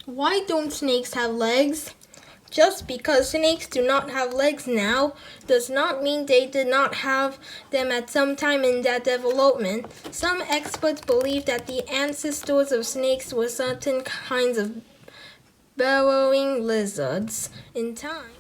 Why don't snakes have legs? Just because snakes do not have legs now does not mean they did not have them at some time in their development. Some experts believe that the ancestors of snakes were certain kinds of burrowing lizards. In time,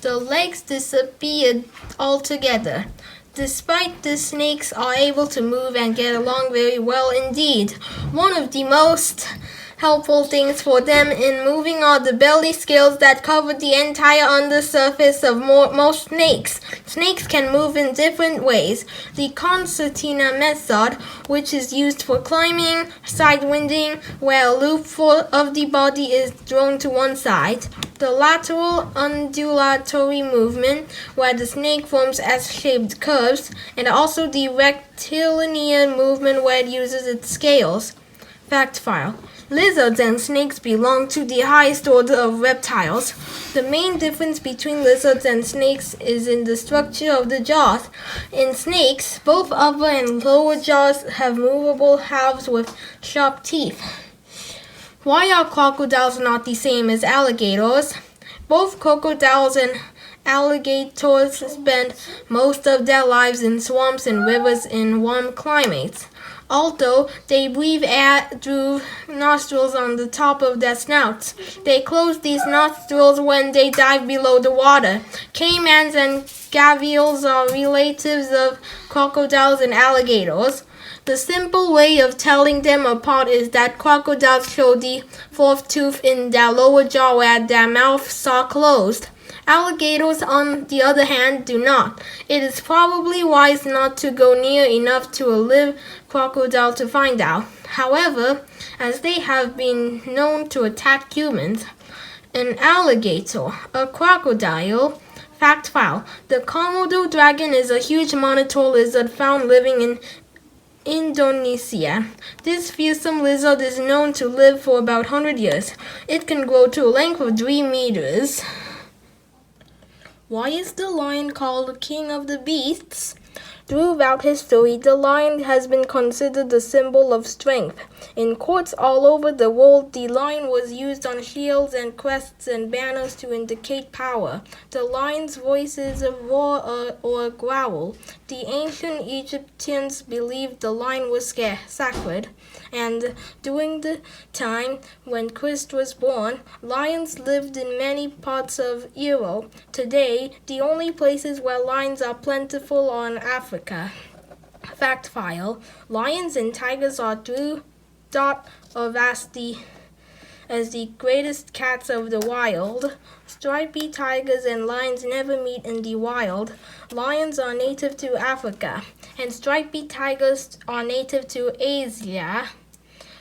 the legs disappeared altogether. Despite this, snakes are able to move and get along very well indeed. One of the most helpful things for them in moving are the belly scales that cover the entire undersurface of most snakes. Snakes can move in different ways. The concertina method, which is used for climbing, side-winding, where a loop of the body is thrown to one side. The lateral undulatory movement, where the snake forms S-shaped curves, and also the rectilinear movement where it uses its scales. Fact file. Lizards and snakes belong to the highest order of reptiles. The main difference between lizards and snakes is in the structure of the jaws. In snakes, both upper and lower jaws have movable halves with sharp teeth. Why are crocodiles not the same as alligators? Both crocodiles and alligators spend most of their lives in swamps and rivers in warm climates. Although they breathe air through nostrils on the top of their snouts, they close these nostrils when they dive below the water. Caimans and gavials are relatives of crocodiles and alligators. The simple way of telling them apart is that crocodiles show the fourth tooth in their lower jaw where their mouths are closed. Alligators, on the other hand, do not. It is probably wise not to go near enough to a live crocodile to find out. However, as they have been known to attack humans, an alligator, a crocodile. Fact file. The Komodo dragon is a huge monitor lizard found living in Indonesia. This fearsome lizard is known to live for about 100 years. It can grow to a length of 3 meters. Why is the lion called king of the beasts? Throughout history, the lion has been considered a symbol of strength. In courts all over the world, the lion was used on shields and crests and banners to indicate power. The lion's voice is a roar or a growl. The ancient Egyptians believed the lion was sacred, and during the time when Christ was born, lions lived in many parts of Europe. Today, the only places where lions are plentiful are in Africa. Fact file. Lions and tigers are thought of as the greatest cats of the wild. Striped tigers and lions never meet in the wild. Lions are native to Africa, and striped tigers are native to Asia.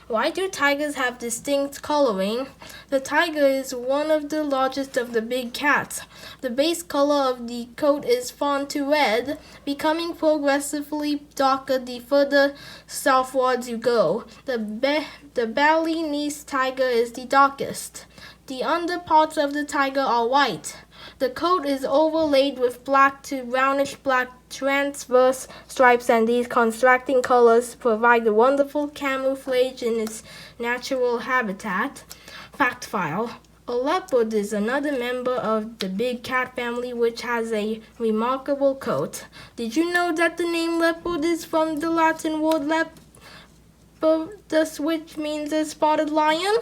Why do tigers have distinct coloring? The tiger is one of the largest of the big cats. The base color of the coat is fawn to red, becoming progressively darker the further southwards you go. The Balinese tiger is the darkest. The underparts of the tiger are white. The coat is overlaid with black to brownish black transverse stripes, and these contrasting colors provide a wonderful camouflage in its natural habitat. Fact file. A leopard is another member of the big cat family which has a remarkable coat. Did you know that the name leopard is from the Latin word lepidus, which means a spotted lion?